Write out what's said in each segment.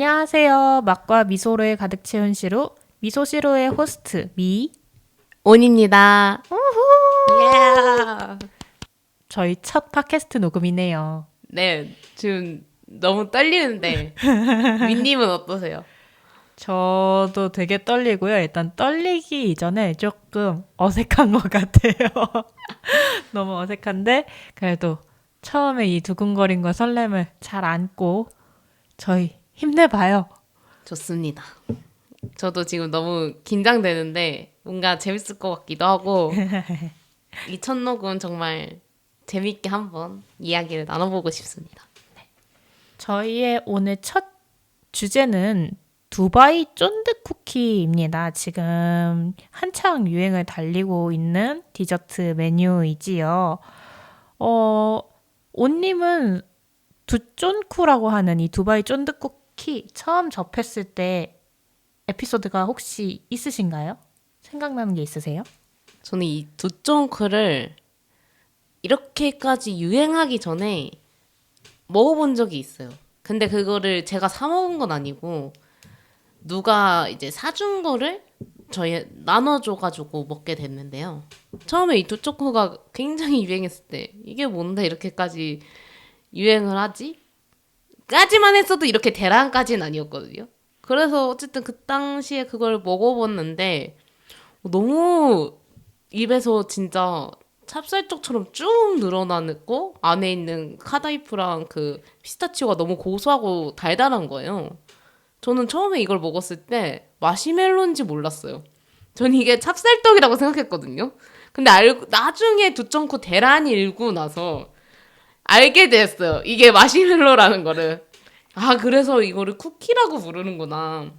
안녕하세요. 맛과 미소를 가득 채운 시루, 미소시루의 호스트 미. 온입니다. 예. 저희 첫 팟캐스트 녹음이네요. 네, 지금 너무 떨리는데 윈님은 어떠세요? 저도 되게 떨리고요. 일단 떨리기 이전에 조금 어색한 것 같아요. 너무 어색한데 그래도 처음에 이 두근거림과 설렘을 잘 안고 저희 힘내봐요. 좋습니다. 저도 지금 너무 긴장되는데 뭔가 재밌을 것 같기도 하고 이 첫 녹음 정말 재밌게 한번 이야기를 나눠보고 싶습니다. 저희의 오늘 첫 주제는 두바이 쫀득 쿠키입니다. 지금 한창 유행을 달리고 있는 디저트 메뉴이지요. 어, 온님은 두쫀쿠라고 하는 이 두바이 쫀득 쿠키 처음 접했을 때 에피소드가 혹시 있으신가요? 생각나는 게 있으세요? 저는 이 두쫑크를 이렇게까지 유행하기 전에 먹어본 적이 있어요. 근데 그거를 제가 사 먹은 건 아니고 누가 이제 사준 거를 저희 나눠줘가지고 먹게 됐는데요. 처음에 이 두초코가 굉장히 유행했을 때 이게 뭔데 이렇게까지 유행을 하지? 까지만 했어도 이렇게 대란까지는 아니었거든요. 그래서 어쨌든 그 당시에 그걸 먹어봤는데 너무 입에서 진짜 찹쌀떡처럼 쭉 늘어나고 안에 있는 카다이프랑 그 피스타치오가 너무 고소하고 달달한 거예요. 저는 처음에 이걸 먹었을 때 마시멜로인지 몰랐어요. 전 이게 찹쌀떡이라고 생각했거든요. 근데 나중에 두점코 대란이 일고 나서 알게 됐어요. 이게 마시멜로라는 거를. 아, 그래서 이거를 쿠키라고 부르는구나.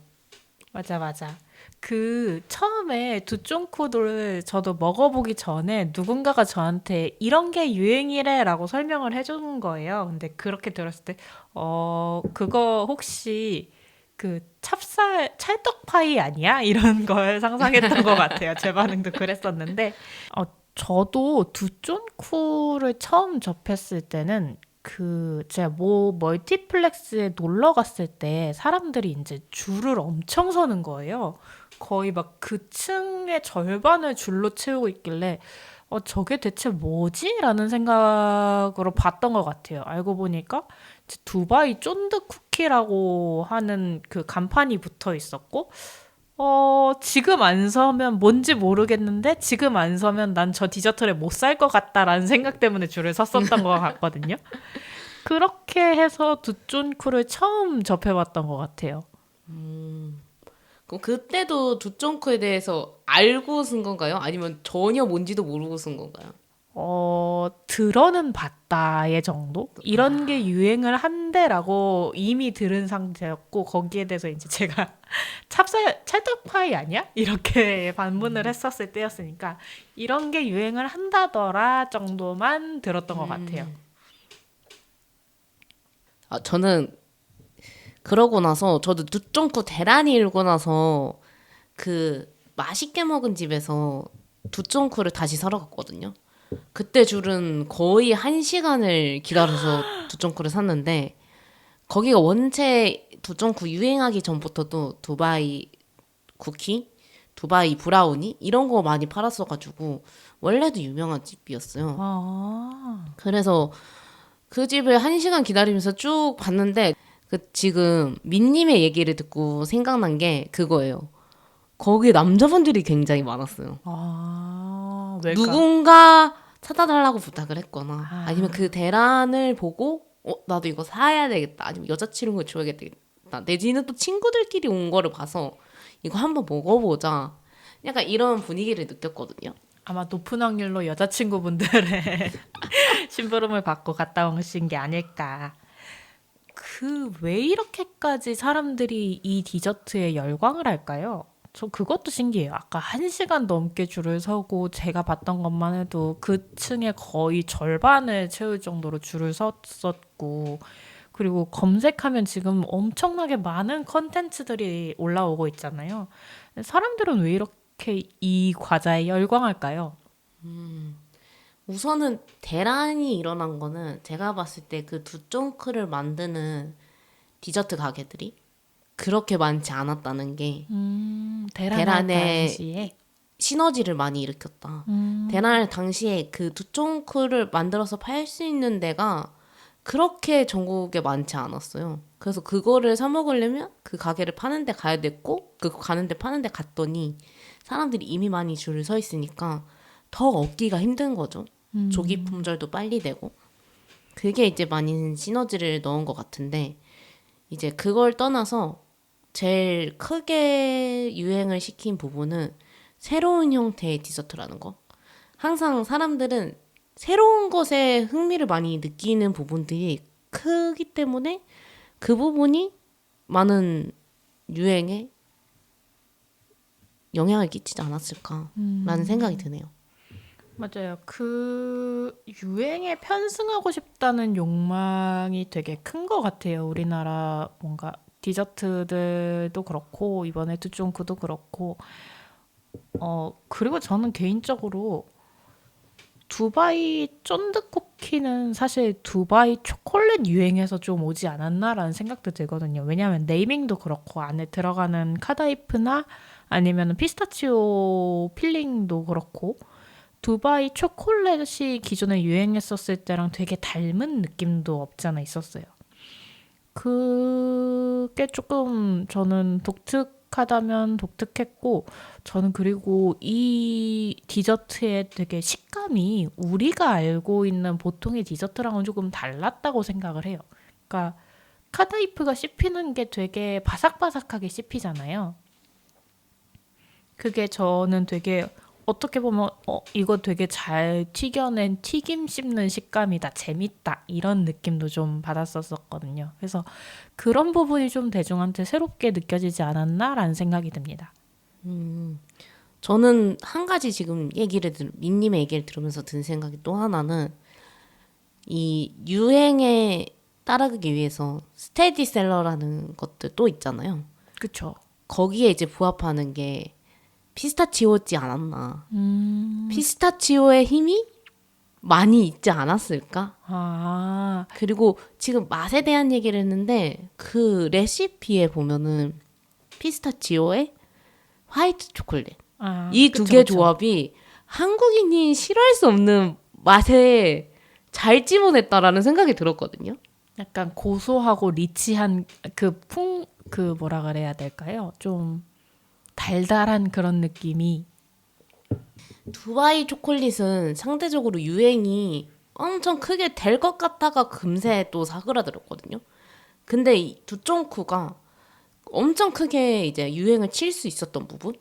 맞아, 맞아. 그 처음에 두쫑코를 저도 먹어보기 전에 누군가가 저한테 이런 게 유행이래라고 설명을 해준 거예요. 근데 그렇게 들었을 때, 그거 혹시 그 찰떡파이 아니야? 이런 걸 상상했던 것 같아요. 제 반응도 그랬었는데, 저도 두쫀쿠를 처음 접했을 때는 제가 멀티플렉스에 놀러 갔을 때 사람들이 이제 줄을 엄청 서는 거예요. 거의 막 그 층의 절반을 줄로 채우고 있길래, 저게 대체 뭐지? 라는 생각으로 봤던 것 같아요. 알고 보니까 이제 두바이 쫀득 쿠키라고 하는 그 간판이 붙어 있었고, 지금 안 서면 뭔지 모르겠는데, 지금 안 서면 난 저 디저트를 못 살 것 같다라는 생각 때문에 줄을 섰었던 것 같거든요. 그렇게 해서 두쫀쿠를 처음 접해봤던 것 같아요. 그럼 그때도 두쫑코에 대해서 알고 쓴 건가요? 아니면 전혀 뭔지도 모르고 쓴 건가요? 들어는 봤다의 정도? 이런 게 유행을 한대라고 이미 들은 상태였고, 거기에 대해서 이제 제가 찰떡파이 아니야? 이렇게 반문을 했었을 때였으니까, 이런 게 유행을 한다더라 정도만 들었던 것 같아요. 아, 저는 그러고 나서 저도 두쫑코 대란이 일고 나서 그 맛있게 먹은 집에서 두쫑코를 다시 사러 갔거든요. 그때 줄은 거의 한 시간을 기다려서 두쫑코를 샀는데 거기가 원체 두쫑코 유행하기 전부터도 두바이 쿠키, 두바이 브라우니 이런 거 많이 팔았어가지고 원래도 유명한 집이었어요. 아, 그래서 그 집을 한 시간 기다리면서 쭉 봤는데 그 지금 민님의 얘기를 듣고 생각난 게 그거예요. 거기에 남자분들이 굉장히 많았어요. 왜일까? 누군가 사다 달라고 부탁을 했거나 아니면 그 아, 대란을 보고 나도 이거 사야 되겠다. 아니면 여자친구를 줘야겠다. 내지는 또 친구들끼리 온 거를 봐서 이거 한번 먹어보자. 약간 이런 분위기를 느꼈거든요. 아마 높은 확률로 여자친구분들의 심부름을 받고 갔다 오신 게 아닐까. 왜 이렇게까지 사람들이 이 디저트에 열광을 할까요? 저 그것도 신기해요. 아까 1시간 넘게 줄을 서고 제가 봤던 것만 해도 그 층의 거의 절반을 채울 정도로 줄을 섰었고, 그리고 검색하면 지금 엄청나게 많은 컨텐츠들이 올라오고 있잖아요. 사람들은 왜 이렇게 이 과자에 열광할까요? 우선은 대란이 일어난 거는 제가 봤을 때 그 두쫑크를 만드는 디저트 가게들이 그렇게 많지 않았다는 게 대란할 대란의 당시에. 시너지를 많이 일으켰다. 대란을 당시에 그 두쫑크를 만들어서 팔 수 있는 데가 그렇게 전국에 많지 않았어요. 그래서 그거를 사 먹으려면 그 가게를 파는 데 가야 됐고, 그거 가는 데 파는 데 갔더니 사람들이 이미 많이 줄을 서 있으니까 더 얻기가 힘든 거죠. 조기 품절도 빨리 되고. 그게 이제 많이 시너지를 넣은 것 같은데, 이제 그걸 떠나서 제일 크게 유행을 시킨 부분은 새로운 형태의 디저트라는 거. 항상 사람들은 새로운 것에 흥미를 많이 느끼는 부분들이 크기 때문에 그 부분이 많은 유행에 영향을 끼치지 않았을까라는 생각이 드네요. 맞아요. 그 유행에 편승하고 싶다는 욕망이 되게 큰 것 같아요. 우리나라 뭔가 디저트들도 그렇고 이번에 두쫑크도 그렇고 그리고 저는 개인적으로 두바이 쫀득 쿠키는 사실 두바이 초콜릿 유행에서 좀 오지 않았나라는 생각도 들거든요. 왜냐하면 네이밍도 그렇고 안에 들어가는 카다이프나 아니면 피스타치오 필링도 그렇고 두바이 초콜릿이 기존에 유행했었을 때랑 되게 닮은 느낌도 없지 않아 있었어요. 그게 조금 저는 독특하다면 독특했고, 저는 그리고 이 디저트의 되게 식감이 우리가 알고 있는 보통의 디저트랑은 조금 달랐다고 생각을 해요. 그러니까 카다이프가 씹히는 게 되게 바삭바삭하게 씹히잖아요. 그게 저는 되게 어떻게 보면 이거 되게 잘 튀겨낸 튀김 씹는 식감이다 재밌다 이런 느낌도 좀 받았었거든요. 그래서 그런 부분이 좀 대중한테 새롭게 느껴지지 않았나라는 생각이 듭니다. 저는 한 가지 지금 민님의 얘기를 들으면서 든 생각이 또 하나는 이 유행에 따르기 위해서 스테디셀러라는 것들 또 있잖아요. 그쵸? 거기에 이제 부합하는 게 피스타치오지 않았나. 피스타치오의 힘이 많이 있지 않았을까? 아, 그리고 지금 맛에 대한 얘기를 했는데 그 레시피에 보면은 피스타치오에 화이트 초콜릿 이 두 그쵸, 개 그쵸. 조합이 한국인이 싫어할 수 없는 맛에 잘 집어냈다라는 생각이 들었거든요. 약간 고소하고 리치한 그 뭐라 그래야 될까요? 좀 달달한 그런 느낌이. 두바이 초콜릿은 상대적으로 유행이 엄청 크게 될 것 같다가 금세 또 사그라들었거든요. 근데 이 두쫑쿠가 엄청 크게 이제 유행을 칠 수 있었던 부분?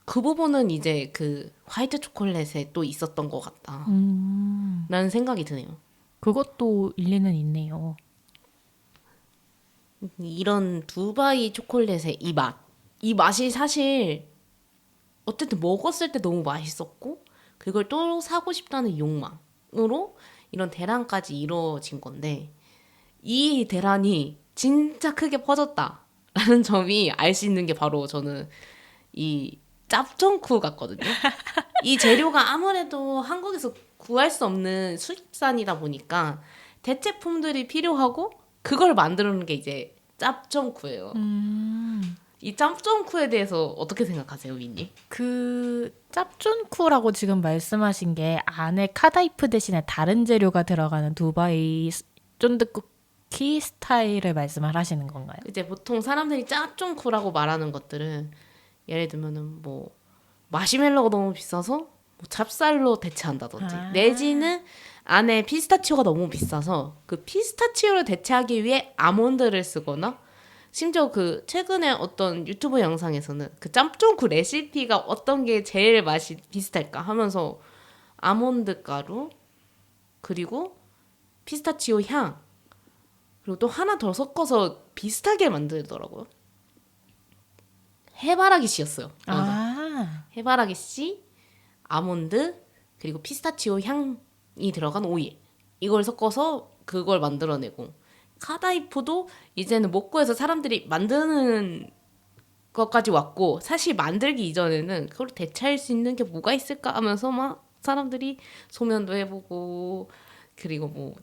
그 부분은 이제 그 화이트 초콜릿에 또 있었던 것 같다라는 생각이 드네요. 그것도 일리는 있네요. 이런 두바이 초콜릿의 이 맛. 이 맛이 사실 어쨌든 먹었을 때 너무 맛있었고 그걸 또 사고 싶다는 욕망으로 이런 대란까지 이루어진 건데 이 대란이 진짜 크게 퍼졌다라는 점이 알 수 있는 게 바로 저는 이 짭정쿠 같거든요. 이 재료가 아무래도 한국에서 구할 수 없는 수입산이다 보니까 대체품들이 필요하고 그걸 만드는 게 이제 짭정쿠예요. 이 짭정쿠에 대해서 어떻게 생각하세요, 윈니? 그 짭준쿠라고 지금 말씀하신 게 안에 카다이프 대신에 다른 재료가 들어가는 두바이 쫀득쿠키 스타일을 말씀을 하시는 건가요? 이제 보통 사람들이 짭정쿠라고 말하는 것들은 예를 들면은 뭐 마시멜로가 너무 비싸서 뭐 찹쌀로 대체한다든지 내지는 안에 피스타치오가 너무 비싸서 그 피스타치오를 대체하기 위해 아몬드를 쓰거나 심지어 그 최근에 어떤 유튜브 영상에서는 그 짬뽕구 레시피가 어떤 게 제일 맛이 비슷할까 하면서 아몬드 가루 그리고 피스타치오 향 그리고 또 하나 더 섞어서 비슷하게 만들더라고요. 해바라기 씨였어요. 해바라기 씨, 아몬드 그리고 피스타치오 향이 들어간 오일 이걸 섞어서 그걸 만들어내고 카다이프도 이제는 목구에서 사람들이 만드는 것까지 왔고 사실 만들기 이전에는 그걸 대체할 수 있는 게 뭐가 있을까 하면서 막 사람들이 소면도 해보고 그리고 뭐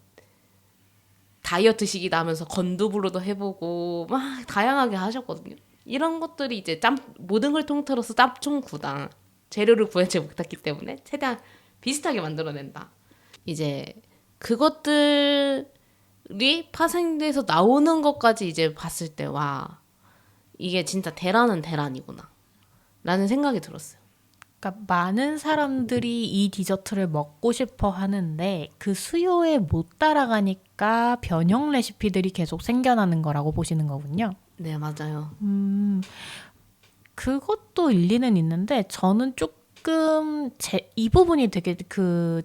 다이어트식이다 하면서 건두부로도 해보고 막 다양하게 하셨거든요. 이런 것들이 이제 모든 걸 통틀어서 짬뽕구다. 재료를 구하지 못했기 때문에 최대한 비슷하게 만들어낸다. 이제 그것들이 파생돼서 나오는 것까지 이제 봤을 때 와, 이게 진짜 대란은 대란이구나 라는 생각이 들었어요. 그러니까 많은 사람들이 이 디저트를 먹고 싶어 하는데 그 수요에 못 따라가니까 변형 레시피들이 계속 생겨나는 거라고 보시는 거군요. 네, 맞아요. 그것도 일리는 있는데 저는 조금 이 부분이 되게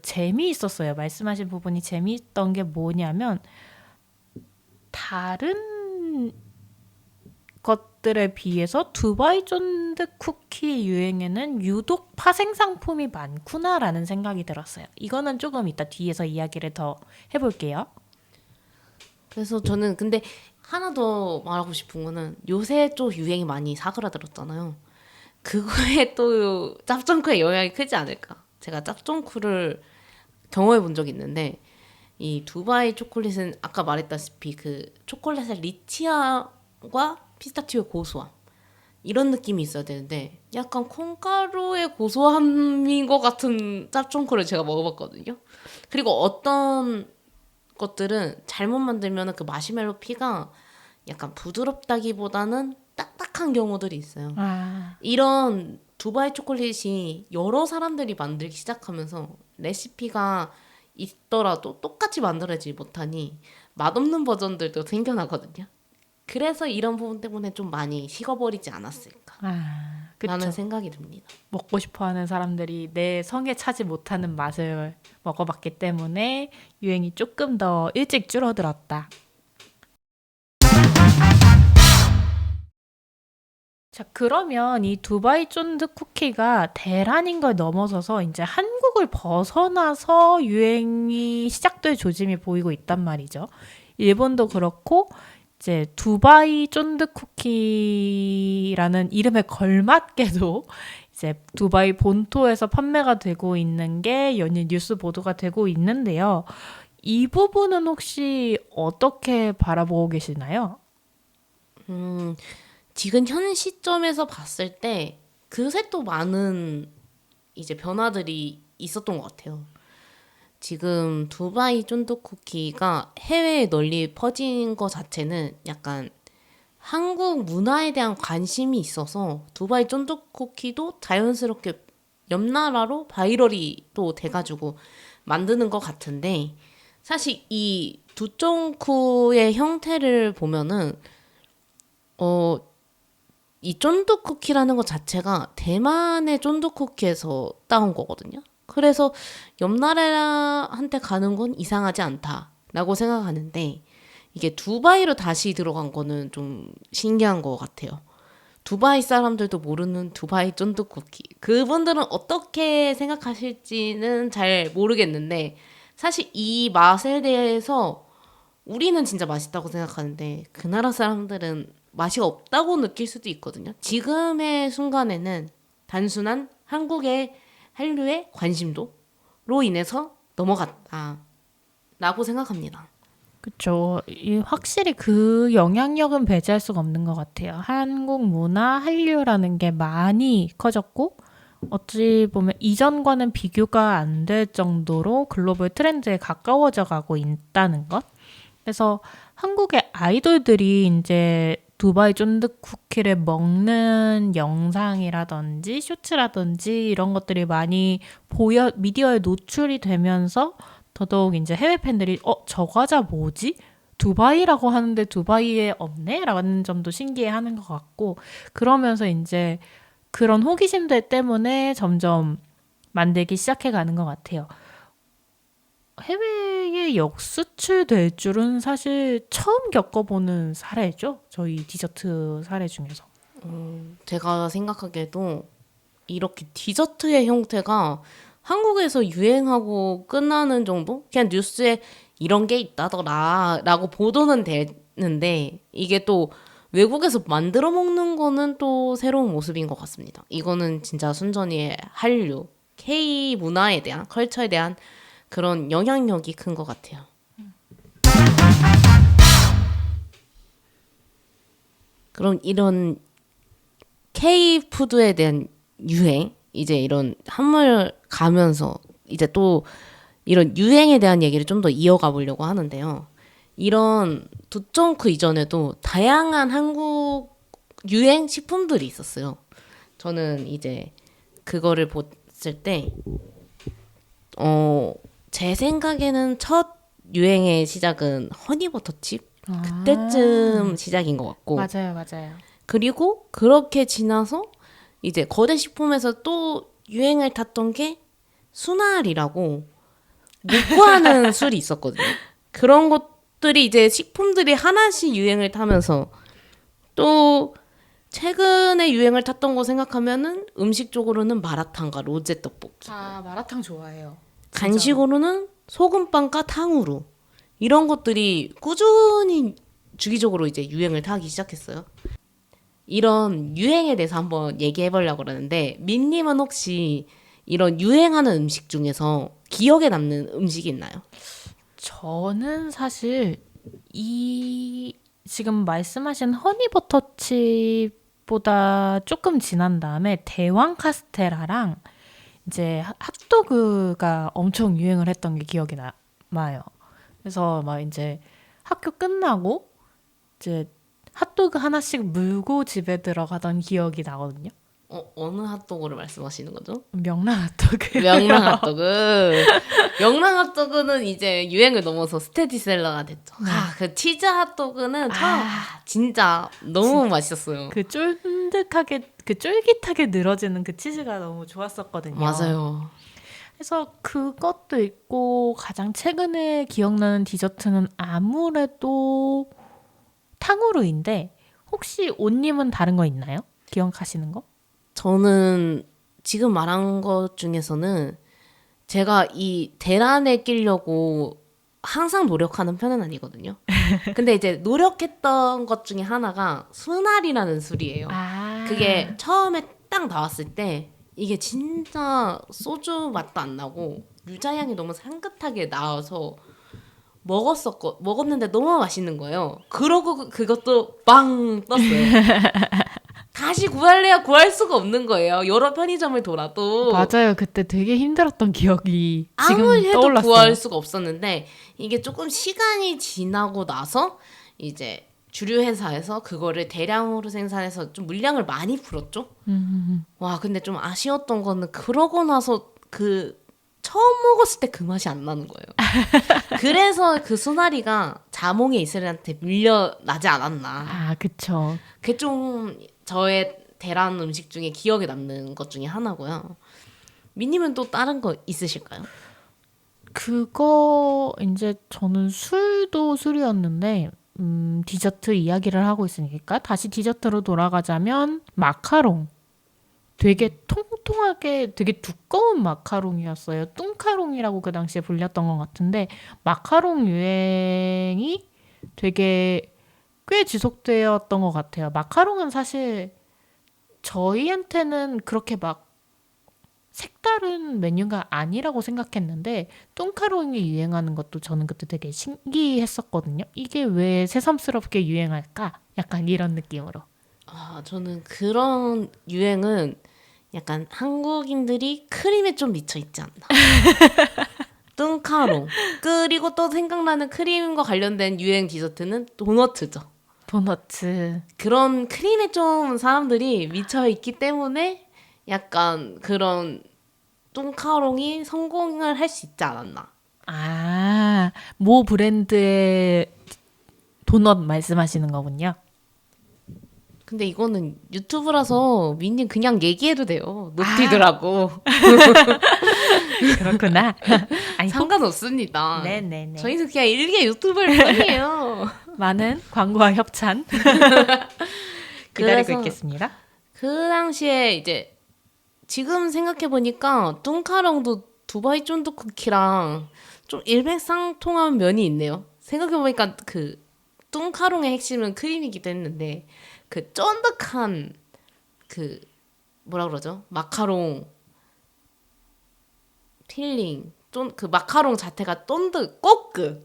재미있었어요. 말씀하신 부분이 재미있던 게 뭐냐면 다른 것들에 비해서 두바이 쫀득 쿠키 유행에는 유독 파생 상품이 많구나라는 생각이 들었어요. 이거는 조금 이따 뒤에서 이야기를 더 해볼게요. 그래서 저는 근데 하나 더 말하고 싶은 거는 요새 좀 유행이 많이 사그라들었잖아요. 그거에 또 짭정크의 영향이 크지 않을까. 제가 짭정크를 경험해 본 적이 있는데 이 두바이 초콜릿은 아까 말했다시피 그 초콜릿의 리치함과 피스타치오의 고소함 이런 느낌이 있어야 되는데 약간 콩가루의 고소함인 것 같은 짭종코를 제가 먹어봤거든요. 그리고 어떤 것들은 잘못 만들면 그 마시멜로 피가 약간 부드럽다기보다는 딱딱한 경우들이 있어요. 아, 이런 두바이 초콜릿이 여러 사람들이 만들기 시작하면서 레시피가 있더라도 똑같이 만들어지지 못하니 맛없는 버전들도 생겨나거든요. 그래서 이런 부분 때문에 좀 많이 식어버리지 않았을까 그쵸. 라는 생각이 듭니다. 먹고 싶어하는 사람들이 내 성에 차지 못하는 맛을 먹어봤기 때문에 유행이 조금 더 일찍 줄어들었다. 자, 그러면 이 두바이 쫀득 쿠키가 대란인 걸 넘어서서 이제 한국을 벗어나서 유행이 시작될 조짐이 보이고 있단 말이죠. 일본도 그렇고 이제 두바이 쫀득 쿠키라는 이름에 걸맞게도 이제 두바이 본토에서 판매가 되고 있는 게 연일 뉴스 보도가 되고 있는데요. 이 부분은 혹시 어떻게 바라보고 계시나요? 지금 현 시점에서 봤을 때 그새 또 많은 이제 변화들이 있었던 것 같아요. 지금 두바이 쫀득 쿠키가 해외에 널리 퍼진 것 자체는 약간 한국 문화에 대한 관심이 있어서 두바이 쫀득 쿠키도 자연스럽게 옆 나라로 바이럴이 또 돼가지고 만드는 것 같은데 사실 이 두쫑쿠의 형태를 보면은 이 쫀득 쿠키라는 것 자체가 대만의 쫀득 쿠키에서 따온 거거든요. 그래서 옆 나라한테 가는 건 이상하지 않다라고 생각하는데 이게 두바이로 다시 들어간 거는 좀 신기한 것 같아요. 두바이 사람들도 모르는 두바이 쫀득 쿠키. 그분들은 어떻게 생각하실지는 잘 모르겠는데 사실 이 맛에 대해서 우리는 진짜 맛있다고 생각하는데 그 나라 사람들은 맛이 없다고 느낄 수도 있거든요. 지금의 순간에는 단순한 한국의 한류의 관심도로 인해서 넘어갔다라고 생각합니다. 그쵸. 확실히 그 영향력은 배제할 수가 없는 것 같아요. 한국 문화, 한류라는 게 많이 커졌고, 어찌 보면 이전과는 비교가 안 될 정도로 글로벌 트렌드에 가까워져 가고 있다는 것. 그래서 한국의 아이돌들이 이제 두바이 쫀득 쿠키를 먹는 영상이라든지 쇼츠라든지 이런 것들이 많이 미디어에 노출이 되면서 더더욱 이제 해외 팬들이 저 과자 뭐지? 두바이라고 하는데 두바이에 없네? 라는 점도 신기해하는 것 같고 그러면서 이제 그런 호기심들 때문에 점점 만들기 시작해 가는 것 같아요. 해외에 역수출 될 줄은 사실 처음 겪어보는 사례죠. 저희 디저트 사례 중에서. 제가 생각하기에도 이렇게 디저트의 형태가 한국에서 유행하고 끝나는 정도? 그냥 뉴스에 이런 게 있다더라 라고 보도는 되는데 이게 또 외국에서 만들어 먹는 거는 또 새로운 모습인 것 같습니다. 이거는 진짜 순전히 한류, K 문화에 대한, 컬처에 대한 그런 영향력이 큰 것 같아요. 그럼 이런 K 푸드에 대한 유행, 이제 이런 한물 가면서 이제 또 이런 유행에 대한 얘기를 좀 더 이어가 보려고 하는데요. 이런 두쫑크 이전에도 다양한 한국 유행 식품들이 있었어요. 저는 이제 그거를 봤을 때, 제 생각에는 첫 유행의 시작은 허니버터칩? 그때쯤 시작인 것 같고. 맞아요, 맞아요. 그리고 그렇게 지나서 이제 거대 식품에서 또 유행을 탔던 게 수날이라고 목구하는 술이 있었거든요. 그런 것들이 이제 식품들이 하나씩 유행을 타면서 또 최근에 유행을 탔던 거 생각하면은 음식 쪽으로는 마라탕과 로제 떡볶이, 아, 마라탕 좋아해요. 진짜로. 간식으로는 소금빵과 탕후루 이런 것들이 꾸준히 주기적으로 이제 유행을 타기 시작했어요. 이런 유행에 대해서 한번 얘기해 보려고 그러는데 민님은 혹시 이런 유행하는 음식 중에서 기억에 남는 음식이 있나요? 저는 사실 이 지금 말씀하신 허니버터칩보다 조금 지난 다음에 대왕 카스테라랑 이제 핫도그가 엄청 유행을 했던 게 기억이 남아요. 그래서 막 이제 학교 끝나고 이제 핫도그 하나씩 물고 집에 들어가던 기억이 나거든요. 어느 핫도그를 말씀하시는 거죠? 명랑 핫도그요. 명랑 핫도그. 명랑 핫도그는 이제 유행을 넘어서 스테디셀러가 됐죠. 그 치즈 핫도그는 처음 진짜 너무 맛있었어요. 그 쫀득하게 그 쫄깃하게 늘어지는 그 치즈가 너무 좋았었거든요. 맞아요. 그래서 그것도 있고 가장 최근에 기억나는 디저트는 아무래도 탕후루인데 혹시 온님은 다른 거 있나요? 기억하시는 거? 저는 지금 말한 것 중에서는 제가 이 대란에 끼려고 항상 노력하는 편은 아니거든요. 근데 이제 노력했던 것 중에 하나가 순알이라는 술이에요. 그게 처음에 딱 나왔을 때 이게 진짜 소주 맛도 안 나고 유자향이 너무 향긋하게 나와서 먹었는데 너무 맛있는 거예요. 그러고 그것도 빵 떴어요. 다시 구할래야 구할 수가 없는 거예요. 여러 편의점을 돌아도 맞아요. 그때 되게 힘들었던 기억이 지금 아무리 해도 떠올랐어요. 구할 수가 없었는데 이게 조금 시간이 지나고 나서 이제 주류 회사에서 그거를 대량으로 생산해서 좀 물량을 많이 풀었죠. 와, 근데 좀 아쉬웠던 거는 그러고 나서 그 처음 먹었을 때 그 맛이 안 나는 거예요. 그래서 그 수나리가 자몽에 이슬한테 밀려나지 않았나. 아, 그쵸. 그게 좀 저의 대란 음식 중에 기억에 남는 것 중에 하나고요. 미님은 또 다른 거 있으실까요? 그거 이제 저는 술도 술이었는데 디저트 이야기를 하고 있으니까 다시 디저트로 돌아가자면 마카롱. 되게 통통하게 되게 두꺼운 마카롱이었어요. 뚱카롱이라고 그 당시에 불렸던 것 같은데 마카롱 유행이 되게 꽤 지속되었던 것 같아요. 마카롱은 사실 저희한테는 그렇게 막 색다른 메뉴가 아니라고 생각했는데 뚱카롱이 유행하는 것도 저는 그때 되게 신기했었거든요. 이게 왜 새삼스럽게 유행할까? 약간 이런 느낌으로. 저는 그런 유행은 약간 한국인들이 크림에 좀 미쳐 있지 않나. 뚱카롱. 그리고 또 생각나는 크림과 관련된 유행 디저트는 도너트죠. 도너츠. 그런 크림에 좀 사람들이 미쳐 있기 때문에 약간 그런 뚱카롱이 성공을 할 수 있지 않았나. 아, 모 브랜드의 도넛 말씀하시는 거군요. 근데 이거는 유튜브라서 민님 그냥 얘기해도 돼요. 노티드라고. 그렇구나. 아니, 상관없습니다. 네네네. 저희는 그냥 일개 유튜버일 뿐이에요. 많은 광고와 협찬 기다리고 그래서 있겠습니다. 그 당시에 이제 지금 생각해 보니까 뚱카롱도 두바이 쫀득 쿠키랑 좀 일맥상통한 면이 있네요. 생각해 보니까 그 뚱카롱의 핵심은 크림이기도 했는데 그 쫀득한 그 뭐라 그러죠? 마카롱 필링 그 마카롱 자체가 쫀득 꼬끄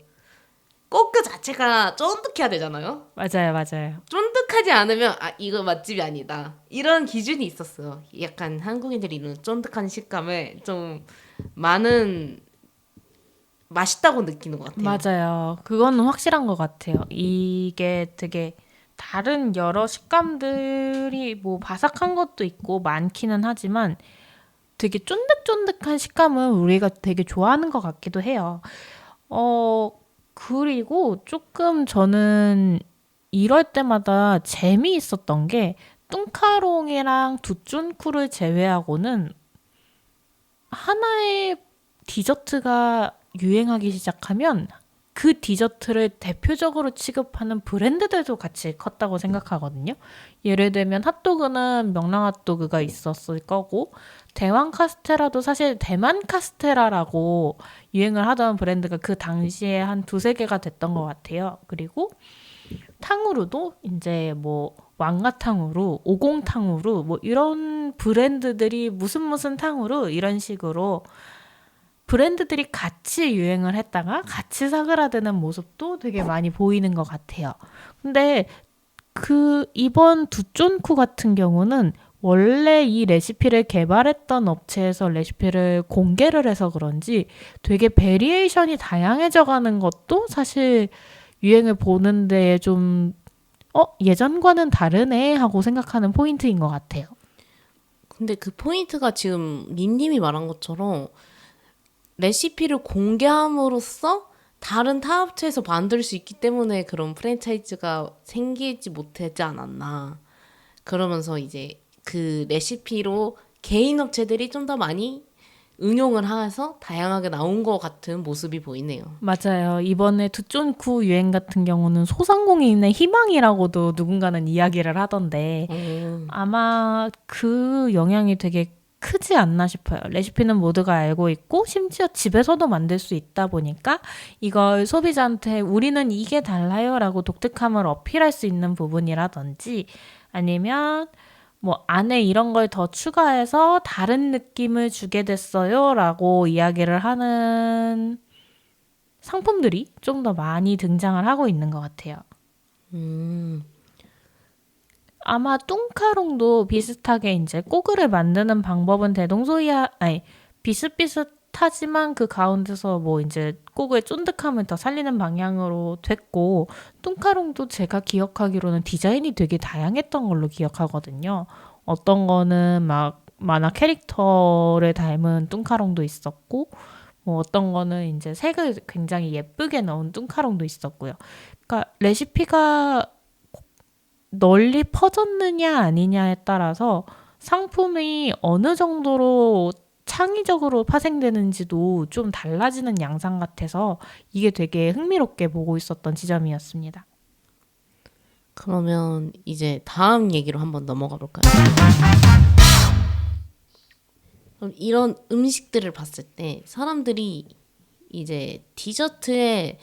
꼬끄 자체가 쫀득해야 되잖아요. 맞아요, 맞아요. 쫀득하지 않으면 아 이거 맛집이 아니다. 이런 기준이 있었어요. 약간 한국인들이 이런 쫀득한 식감을 좀 많은 맛있다고 느끼는 것 같아요. 맞아요. 그거는 확실한 것 같아요. 이게 되게 다른 여러 식감들이 뭐 바삭한 것도 있고 많기는 하지만 되게 쫀득쫀득한 식감은 우리가 되게 좋아하는 것 같기도 해요. 그리고 조금 저는 이럴 때마다 재미있었던 게 뚱카롱이랑 두쭌쿠를 제외하고는 하나의 디저트가 유행하기 시작하면 그 디저트를 대표적으로 취급하는 브랜드들도 같이 컸다고 생각하거든요. 예를 들면 핫도그는 명랑 핫도그가 있었을 거고 대왕 카스테라도 사실 대만 카스테라라고 유행을 하던 브랜드가 그 당시에 한 두세 개가 됐던 것 같아요. 그리고 탕후루도 이제 뭐 왕가탕후루, 오공탕후루 뭐 이런 브랜드들이 무슨 탕후루 이런 식으로 브랜드들이 같이 유행을 했다가 같이 사그라드는 모습도 되게 많이 보이는 것 같아요. 근데 그 이번 두쫀쿠 같은 경우는 원래 이 레시피를 개발했던 업체에서 레시피를 공개를 해서 그런지 되게 베리에이션이 다양해져 가는 것도 사실 유행을 보는데 좀 예전과는 다르네 하고 생각하는 포인트인 것 같아요. 근데 그 포인트가 지금 린님이 말한 것처럼 레시피를 공개함으로써 다른 타업체에서 만들 수 있기 때문에 그런 프랜차이즈가 생기지 못하지 않았나. 그러면서 이제 그 레시피로 개인 업체들이 좀 더 많이 응용을 해서 다양하게 나온 것 같은 모습이 보이네요. 맞아요. 이번에 두쫀쿠 유행 같은 경우는 소상공인의 희망이라고도 누군가는 이야기를 하던데 아마 그 영향이 되게 크지 않나 싶어요. 레시피는 모두가 알고 있고 심지어 집에서도 만들 수 있다 보니까 이걸 소비자한테 우리는 이게 달라요라고 독특함을 어필할 수 있는 부분이라든지 아니면 뭐 안에 이런 걸 더 추가해서 다른 느낌을 주게 됐어요라고 이야기를 하는 상품들이 좀 더 많이 등장을 하고 있는 것 같아요. 아마 뚱카롱도 비슷하게 이제 꼬그를 만드는 방법은 대동소이하, 아니, 비슷비슷하지만 그 가운데서 뭐 이제 꼬그의 쫀득함을 더 살리는 방향으로 됐고, 뚱카롱도 제가 기억하기로는 디자인이 되게 다양했던 걸로 기억하거든요. 어떤 거는 막 만화 캐릭터를 닮은 뚱카롱도 있었고, 뭐 어떤 거는 이제 색을 굉장히 예쁘게 넣은 뚱카롱도 있었고요. 그러니까 레시피가 널리 퍼졌느냐 아니냐에 따라서 상품이 어느 정도로 창의적으로 파생되는지도 좀 달라지는 양상 같아서 이게 되게 흥미롭게 보고 있었던 지점이었습니다. 그러면 이제 다음 얘기로 한번 넘어가 볼까요? 그럼 이런 음식들을 봤을 때 사람들이 이제 디저트에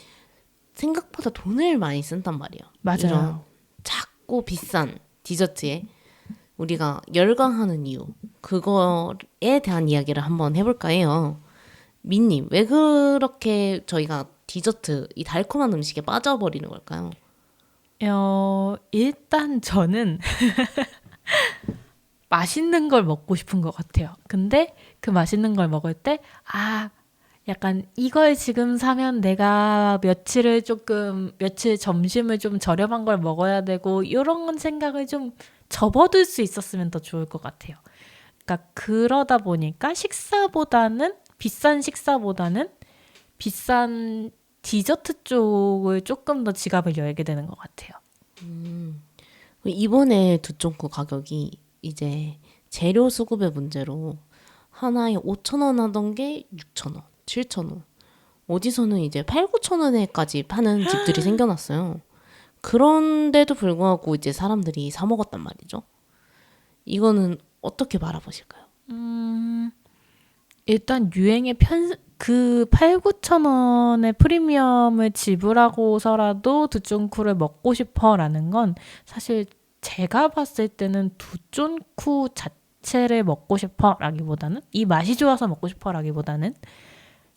생각보다 돈을 많이 쓴단 말이에요. 이런 맞아요. 작고 비싼 디저트에 우리가 열광하는 이유 그거에 대한 이야기를 한번 해볼까 해요. 민님 왜 그렇게 저희가 디저트 이 달콤한 음식에 빠져버리는 걸까요? 일단 저는 맛있는 걸 먹고 싶은 것 같아요. 근데 그 맛있는 걸 먹을 때, 약간 이걸 지금 사면 내가 며칠 점심을 좀 저렴한 걸 먹어야 되고, 이런 생각을 좀 접어둘 수 있었으면 더 좋을 것 같아요. 그러니까 그러다 보니까 비싼 식사보다는 비싼 디저트 쪽을 조금 더 지갑을 열게 되는 것 같아요. 이번에 두쫑코 가격이 이제 재료 수급의 문제로 하나에 5,000원 하던 게 6,000원, 7,000원. 어디서는 이제 8, 9,000원에까지 파는 집들이 생겨났어요. 그런데도 불구하고 이제 사람들이 사 먹었단 말이죠. 이거는 어떻게 바라보실까요? 일단 그 8, 9천 원의 프리미엄을 지불하고서라도 두쫀쿠를 먹고 싶어라는 건 사실 제가 봤을 때는 두쫀쿠 자체를 먹고 싶어라기보다는 이 맛이 좋아서 먹고 싶어라기보다는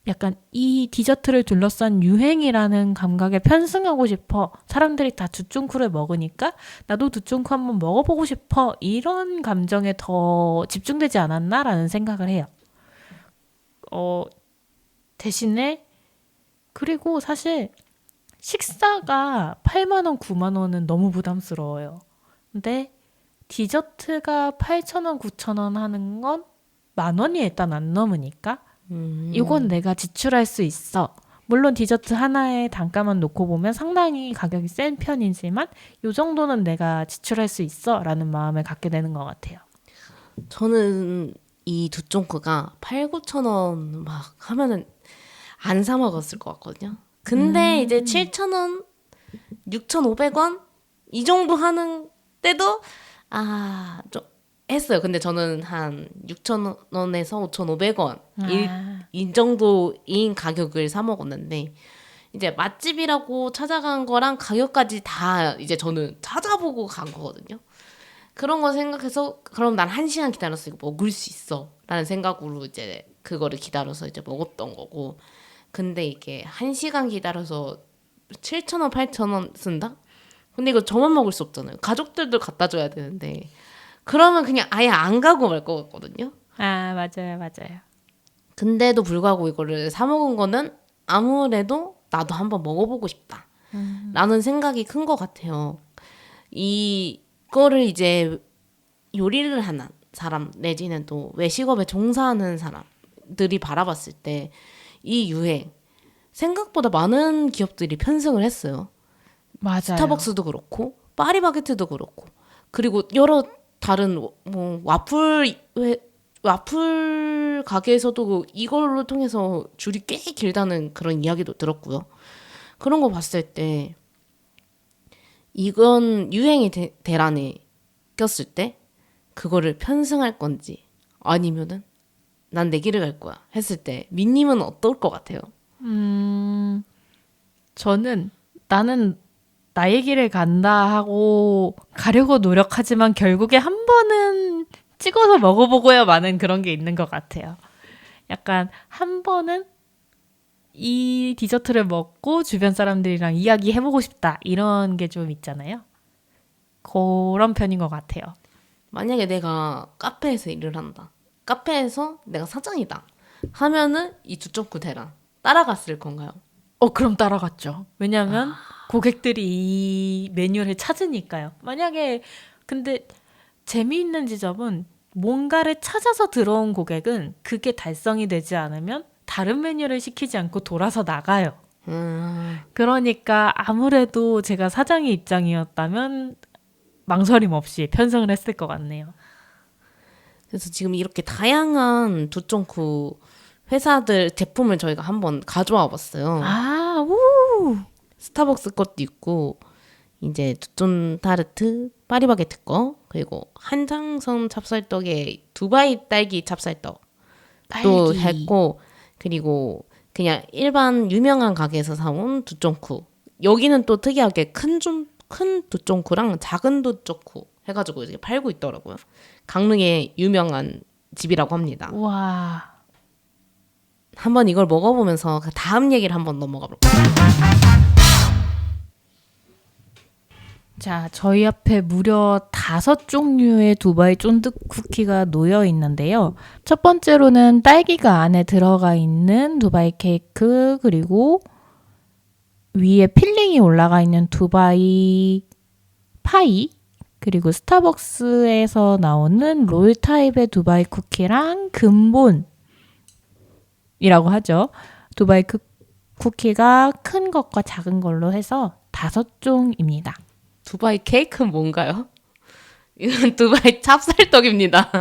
약간 이 디저트를 둘러싼 유행이라는 감각에 편승하고 싶어. 사람들이 다 두쫑쿠를 먹으니까 나도 두쫑쿠 한번 먹어보고 싶어. 이런 감정에 더 집중되지 않았나라는 생각을 해요. 대신에 그리고 사실 식사가 8만 원, 9만 원은 너무 부담스러워요. 근데 디저트가 8천 원, 9천 원 하는 건 만 원이 일단 안 넘으니까 이건 내가 지출할 수 있어. 물론 디저트 하나의 단가만 놓고 보면 상당히 가격이 센 편이지만 이 정도는 내가 지출할 수 있어 라는 마음을 갖게 되는 것 같아요. 저는 이 두쫑크가 8, 9천 원 막 하면은 안 사 먹었을 것 같거든요. 근데 이제 7천 원, 6,500원 이 정도 하는 때도 좀 했어요. 근데 저는 한 6천 원에서 5,500원 이 정도인 가격을 사 먹었는데 이제 맛집이라고 찾아간 거랑 가격까지 다 이제 저는 찾아보고 간 거거든요. 그런 거 생각해서 그럼 난 1시간 기다려서 이거 먹을 수 있어 라는 생각으로 이제 그거를 기다려서 이제 먹었던 거고 근데 이게 1시간 기다려서 7,000원, 8,000원 쓴다? 근데 이거 저만 먹을 수 없잖아요. 가족들도 갖다 줘야 되는데 그러면 그냥 아예 안 가고 말 것 같거든요. 맞아요, 맞아요. 근데도 불구하고 이거를 사 먹은 거는 아무래도 나도 한번 먹어보고 싶다 라는 생각이 큰 것 같아요. 이거를 이제 요리를 하는 사람 내지는 또 외식업에 종사하는 사람들이 바라봤을 때 이 유행 생각보다 많은 기업들이 편승을 했어요. 맞아요. 스타벅스도 그렇고 파리바게트도 그렇고 그리고 여러 다른 뭐 와플 가게에서도 이걸로 통해서 줄이 꽤 길다는 그런 이야기도 들었고요. 그런 거 봤을 때 이건 유행이 대란에 꼈을 때 그거를 편승할 건지 아니면은 난 내 길을 갈 거야 했을 때 민님은 어떨 것 같아요? 저는 나는 나의 길을 간다 하고 가려고 노력하지만 결국에 한 번은 찍어서 먹어보고야 마는 그런 게 있는 것 같아요. 약간 한 번은 이 디저트를 먹고 주변 사람들이랑 이야기해보고 싶다. 이런 게 좀 있잖아요. 그런 편인 것 같아요. 만약에 내가 카페에서 일을 한다. 카페에서 내가 사장이다. 하면은 이 2.9 대란 따라갔을 건가요? 그럼 따라갔죠. 왜냐하면 고객들이 이 메뉴를 찾으니까요. 만약에 근데 재미있는 지점은 뭔가를 찾아서 들어온 고객은 그게 달성이 되지 않으면 다른 메뉴를 시키지 않고 돌아서 나가요. 그러니까 아무래도 제가 사장의 입장이었다면 망설임 없이 편성을 했을 것 같네요. 그래서 지금 이렇게 다양한 2.9 회사들 제품을 저희가 한번 가져와 봤어요. 우! 스타벅스 것도 있고 이제 두쫀 타르트, 파리바게트 거 그리고 한장선 찹쌀떡에 두바이 딸기 찹쌀떡 또 딸기. 했고 그리고 그냥 일반 유명한 가게에서 사온 두쫑쿠 여기는 또 특이하게 큰 두쫑쿠랑 작은 두쫑쿠 해가지고 이렇게 팔고 있더라고요. 강릉의 유명한 집이라고 합니다. 와. 한번 이걸 먹어보면서 그 다음 얘기를 한번 넘어가 볼까요? 자, 저희 앞에 무려 5종류의 두바이 쫀득 쿠키가 놓여 있는데요. 첫 번째로는 딸기가 안에 들어가 있는 두바이 케이크, 그리고 위에 필링이 올라가 있는 두바이 파이, 그리고 스타벅스에서 나오는 롤 타입의 두바이 쿠키랑 근본이라고 하죠. 두바이 쿠키가 큰 것과 작은 걸로 해서 5종입니다. 두바이 케이크는 뭔가요? 이건 두바이 찹쌀떡입니다.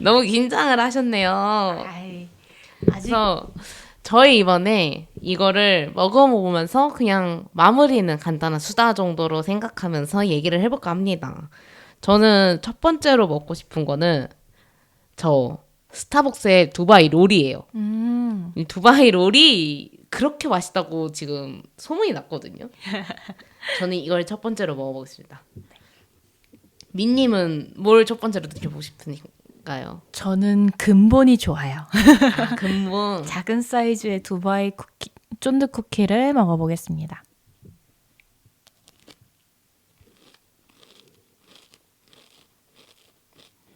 너무 긴장을 하셨네요. 그래서 저희 이번에 이거를 먹어보면서 그냥 마무리는 간단한 수다 정도로 생각하면서 얘기를 해볼까 합니다. 저는 첫 번째로 먹고 싶은 거는 저 스타벅스의 두바이 롤이에요. 이 두바이 롤이 그렇게 맛있다고 지금 소문이 났거든요. 저는 이걸 첫 번째로 먹어보겠습니다. 민님은 뭘 첫 번째로 드셔보고 싶으니? 좋으실까요? 저는 근본이 좋아요. 아, 근본. 작은 사이즈의 두바이 쿠키, 쫀득 쿠키를 먹어보겠습니다.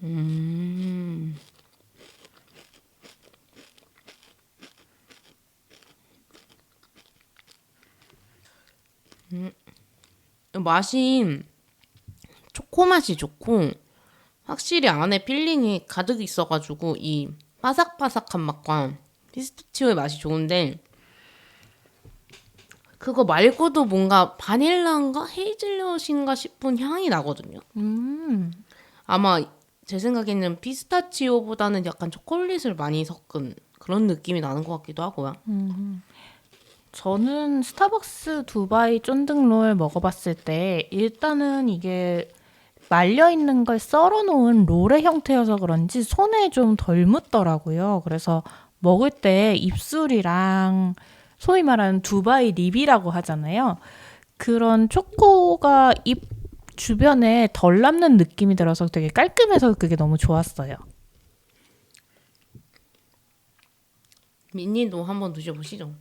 음. 맛이 초코 맛이 좋고 확실히 안에 필링이 가득 있어가지고 이 바삭바삭한 맛과 피스타치오의 맛이 좋은데 그거 말고도 뭔가 바닐라인가 헤이즐넛인가 싶은 향이 나거든요. 아마 제 생각에는 피스타치오보다는 약간 초콜릿을 많이 섞은 그런 느낌이 나는 것 같기도 하고요. 저는 스타벅스 두바이 쫀득롤 먹어봤을 때 일단은 이게 말려있는 걸 썰어놓은 롤의 형태여서 그런지 손에 좀 덜 묻더라고요. 그래서 먹을 때 입술이랑 소위 말하는 두바이 립이라고 하잖아요. 그런 초코가 입 주변에 덜 남는 느낌이 들어서 되게 깔끔해서 그게 너무 좋았어요. 민니도 한번 드셔보시죠.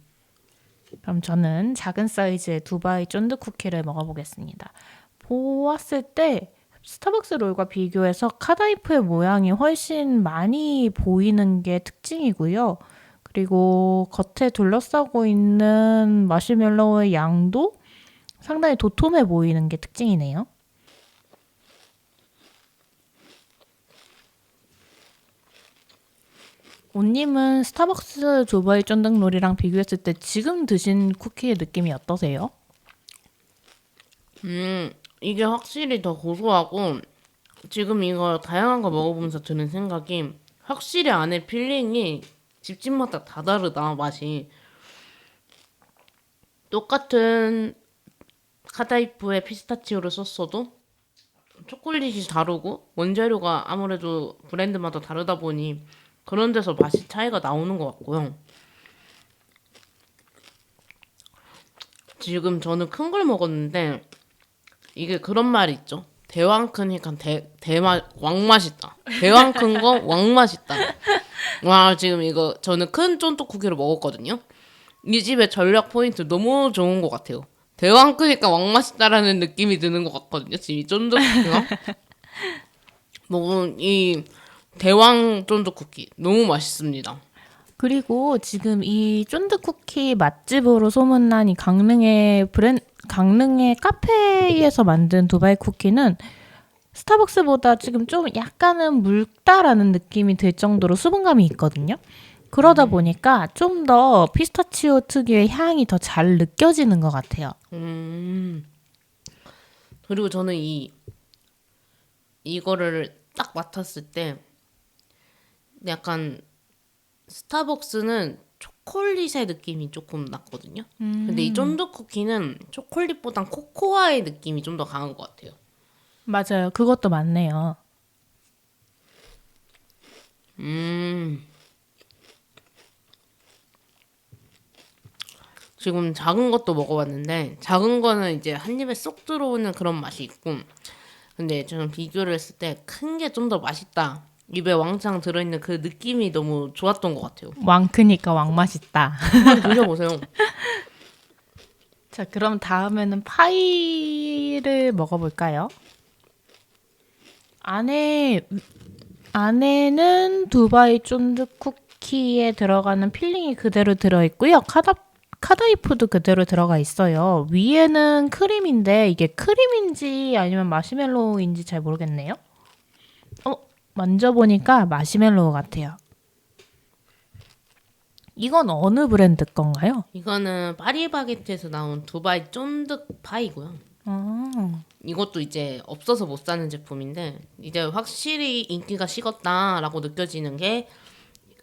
그럼 저는 작은 사이즈의 두바이 쫀득 쿠키를 먹어보겠습니다. 보았을 때 스타벅스 롤과 비교해서 카다이프의 모양이 훨씬 많이 보이는 게 특징이고요. 그리고 겉에 둘러싸고 있는 마시멜로우의 양도 상당히 도톰해 보이는 게 특징이네요. 온님은 스타벅스 두바이 쫀득롤이랑 비교했을 때 지금 드신 쿠키의 느낌이 어떠세요? 이게 확실히 더 고소하고 지금 이거 다양한 거 먹어보면서 드는 생각이 확실히 안에 필링이 집집마다 다 다르다 맛이. 똑같은 카다이프의 피스타치오를 썼어도 초콜릿이 다르고 원재료가 아무래도 브랜드마다 다르다 보니 그런 데서 맛이 차이가 나오는 것 같고요. 지금 저는 큰 걸 먹었는데 이게 그런 말이 있죠. 대왕 크니까 왕맛있다. 대왕 큰 거 왕맛있다. 와 지금 이거 저는 큰 쫀득 쿠키를 먹었거든요. 이 집의 전략 포인트 너무 좋은 것 같아요. 대왕 크니까 왕맛있다라는 느낌이 드는 것 같거든요. 지금 이 쫀득 쿠키가. 먹은 이 대왕 쫀득 쿠키 너무 맛있습니다. 그리고 지금 이 쫀득 쿠키 맛집으로 소문난 이 강릉의 카페에서 만든 두바이 쿠키는 스타벅스보다 지금 좀 약간은 묽다라는 느낌이 들 정도로 수분감이 있거든요. 그러다 보니까 좀 더 피스타치오 특유의 향이 더 잘 느껴지는 것 같아요. 그리고 저는 이거를 딱 맡았을 때 약간 스타벅스는 초콜릿의 느낌이 조금 났거든요. 근데 이 쫀득 쿠키는 초콜릿보단 코코아의 느낌이 좀 더 강한 것 같아요. 맞아요. 그것도 맞네요. 지금 작은 것도 먹어봤는데 작은 거는 이제 한 입에 쏙 들어오는 그런 맛이 있고 근데 저는 비교를 했을 때 큰 게 좀 더 맛있다. 입에 왕창 들어있는 그 느낌이 너무 좋았던 것 같아요. 왕 크니까 왕 맛있다. 한번 드셔보세요. 자, 그럼 다음에는 파이를 먹어볼까요? 안에는 두바이 쫀득 쿠키에 들어가는 필링이 그대로 들어있고요. 카다이프도 그대로 들어가 있어요. 위에는 크림인데 이게 크림인지 아니면 마시멜로우인지 잘 모르겠네요. 만져보니까 마시멜로우 같아요. 이건 어느 브랜드 건가요? 이거는 파리바게트에서 나온 두바이 쫀득 파이고요. 이것도 이제 없어서 못 사는 제품인데 이제 확실히 인기가 식었다라고 느껴지는 게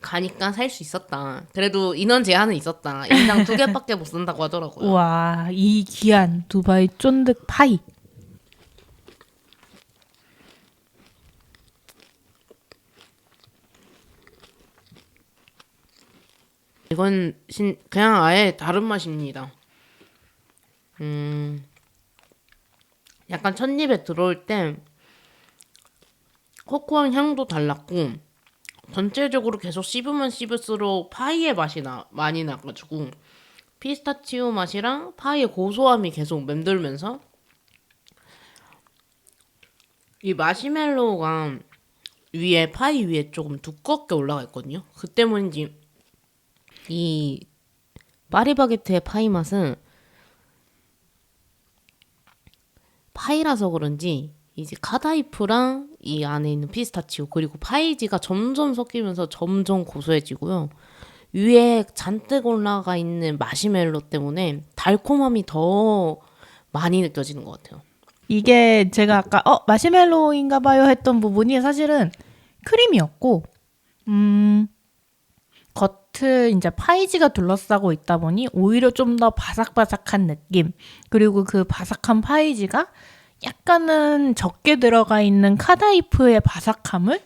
가니까 살 수 있었다. 그래도 인원 제한은 있었다. 인당 2개밖에 못 산다고 하더라고요. 와, 이 귀한 두바이 쫀득 파이. 이건 그냥 아예 다른 맛입니다. 약간 첫 입에 들어올 때 코코아 향도 달랐고 전체적으로 계속 씹으면 씹을수록 파이의 맛이 많이 나가지고 피스타치오 맛이랑 파이의 고소함이 계속 맴돌면서 이 마시멜로우가 위에 파이 위에 조금 두껍게 올라가 있거든요. 그 때문인지 이 파리바게트의 파이 맛은 파이라서 그런지 이제 카다이프랑 이 안에 있는 피스타치오 그리고 파이지가 점점 섞이면서 점점 고소해지고요. 위에 잔뜩 올라가 있는 마시멜로 때문에 달콤함이 더 많이 느껴지는 것 같아요. 이게 제가 아까 마시멜로인가 봐요 했던 부분이 사실은 크림이었고 겉을 이제 파이지가 둘러싸고 있다 보니 오히려 좀 더 바삭바삭한 느낌 그리고 그 바삭한 파이지가 약간은 적게 들어가 있는 카다이프의 바삭함을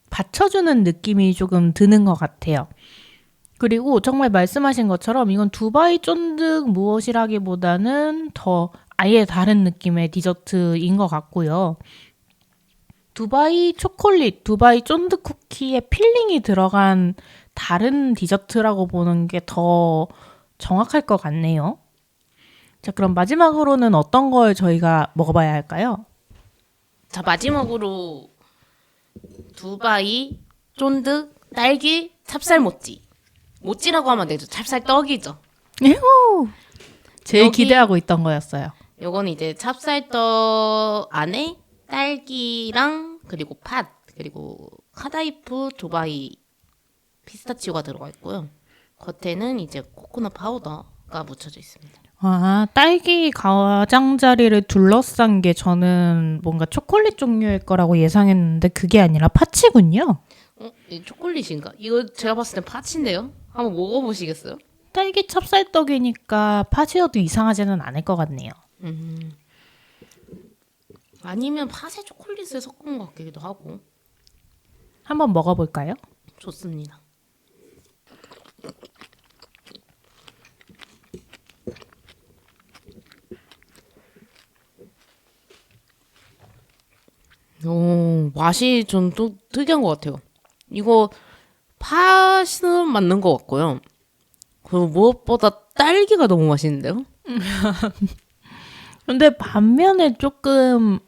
받쳐주는 느낌이 조금 드는 것 같아요. 그리고 정말 말씀하신 것처럼 이건 두바이 쫀득 무엇이라기보다는 더 아예 다른 느낌의 디저트인 것 같고요. 두바이 초콜릿, 두바이 쫀득 쿠키에 필링이 들어간 다른 디저트라고 보는 게 더 정확할 것 같네요. 자, 그럼 마지막으로는 어떤 걸 저희가 먹어봐야 할까요? 자, 마지막으로 두바이 쫀득 딸기 찹쌀 모찌. 모찌라고 하면 되죠. 찹쌀떡이죠. 제일 여기- 기대하고 있던 거였어요. 요건 이제 찹쌀떡 안에 딸기랑 그리고 팥 그리고 카다이프 두바이 피스타치오가 들어가 있고요. 겉에는 이제 코코넛 파우더가 묻혀져 있습니다. 아, 딸기 가장자리를 둘러싼 게 저는 뭔가 초콜릿 종류일 거라고 예상했는데 그게 아니라 팥이군요. 이 초콜릿인가? 이거 제가 봤을 땐 팥인데요. 한번 먹어보시겠어요? 딸기 찹쌀떡이니까 팥이어도 이상하지는 않을 것 같네요. 아니면 팥에 초콜릿을 섞은 것 같기도 하고. 한번 먹어볼까요? 좋습니다. 오, 맛이 좀 또 특이한 것 같아요. 이거 팥은 맞는 것 같고요. 그리고 무엇보다 딸기가 너무 맛있는데요? 근데 반면에 조금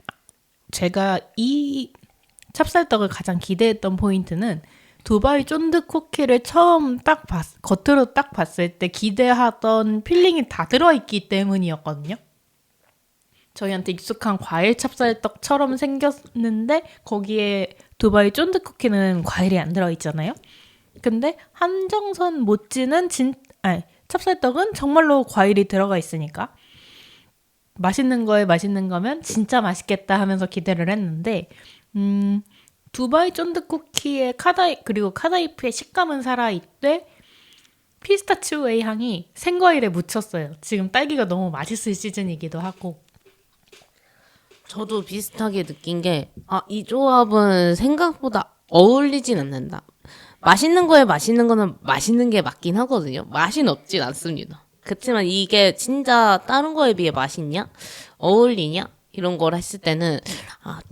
제가 이 찹쌀떡을 가장 기대했던 포인트는 두바이 쫀득 쿠키를 처음 겉으로 딱 봤을 때 기대하던 필링이 다 들어있기 때문이었거든요. 저희한테 익숙한 과일 찹쌀떡처럼 생겼는데 거기에 두바이 쫀득 쿠키는 과일이 안 들어있잖아요. 근데 한정선 모찌는 찹쌀떡은 정말로 과일이 들어가 있으니까 맛있는 거에 맛있는 거면 진짜 맛있겠다 하면서 기대를 했는데 두바이 쫀득 쿠키의 그리고 카다이프의 식감은 살아있되 피스타치오의 향이 생과일에 묻혔어요. 지금 딸기가 너무 맛있을 시즌이기도 하고. 저도 비슷하게 느낀 게, 이 조합은 생각보다 어울리진 않는다. 맛있는 거에 맛있는 거는 맛있는 게 맞긴 하거든요. 맛은 없진 않습니다. 그렇지만 이게 진짜 다른 거에 비해 맛있냐? 어울리냐? 이런 걸 했을 때는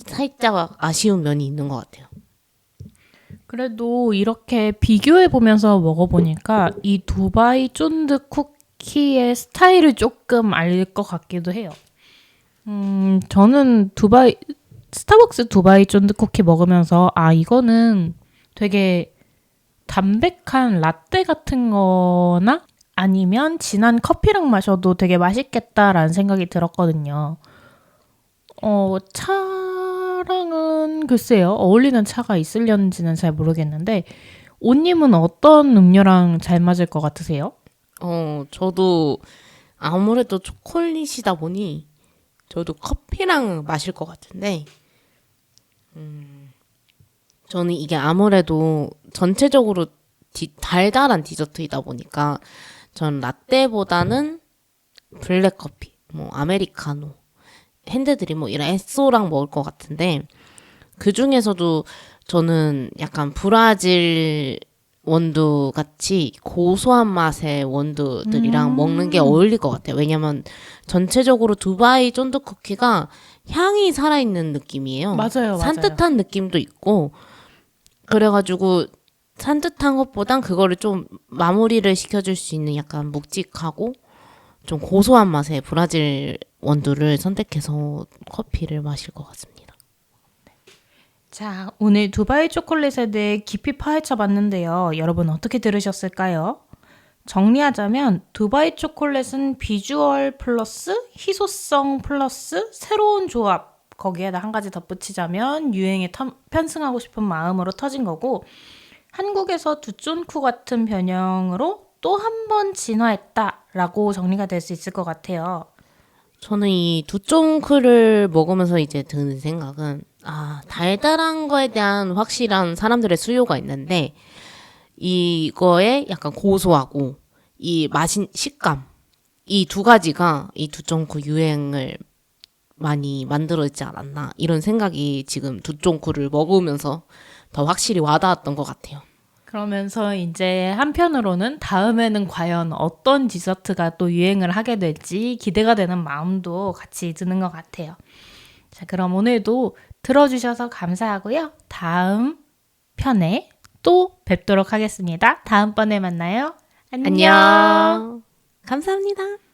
살짝 아쉬운 면이 있는 것 같아요. 그래도 이렇게 비교해 보면서 먹어보니까 이 두바이 쫀득 쿠키의 스타일을 조금 알 것 같기도 해요. 저는 스타벅스 두바이 쫀득 쿠키 먹으면서 이거는 되게 담백한 라떼 같은 거나 아니면 진한 커피랑 마셔도 되게 맛있겠다라는 생각이 들었거든요. 차랑은 글쎄요. 어울리는 차가 있으려는지는 잘 모르겠는데 옷님은 어떤 음료랑 잘 맞을 것 같으세요? 저도 아무래도 초콜릿이다 보니 저도 커피랑 마실 것 같은데, 저는 이게 아무래도 전체적으로 달달한 디저트이다 보니까 전 라떼보다는 블랙커피, 뭐 아메리카노, 핸드드립 뭐 이런 에쏘랑 먹을 것 같은데, 그 중에서도 저는 약간 브라질 원두 같이 고소한 맛의 원두들이랑 먹는 게 어울릴 것 같아요. 왜냐면 전체적으로 두바이 쫀득 쿠키가 향이 살아있는 느낌이에요. 맞아요. 산뜻한 느낌도 있고 그래가지고 산뜻한 것보단 그거를 좀 마무리를 시켜줄 수 있는 약간 묵직하고 좀 고소한 맛의 브라질 원두를 선택해서 커피를 마실 것 같습니다. 자, 오늘 두바이 초콜릿에 대해 깊이 파헤쳐 봤는데요. 여러분 어떻게 들으셨을까요? 정리하자면 두바이 초콜릿은 비주얼 플러스 희소성 플러스 새로운 조합, 거기에다 한 가지 덧붙이자면 유행에 편승하고 싶은 마음으로 터진 거고, 한국에서 두쫀쿠 같은 변형으로 또 한 번 진화했다라고 정리가 될 수 있을 것 같아요. 저는 이 두쫑크를 먹으면서 이제 드는 생각은 달달한 거에 대한 확실한 사람들의 수요가 있는데 이거에 약간 고소하고 이 식감 이 두 가지가 이 두쫑크 유행을 많이 만들어지지 않았나 이런 생각이 지금 두쫑크를 먹으면서 더 확실히 와닿았던 것 같아요. 그러면서 이제 한편으로는 다음에는 과연 어떤 디저트가 또 유행을 하게 될지 기대가 되는 마음도 같이 드는 것 같아요. 자, 그럼 오늘도 들어주셔서 감사하고요. 다음 편에 또 뵙도록 하겠습니다. 다음번에 만나요. 안녕. 안녕. 감사합니다.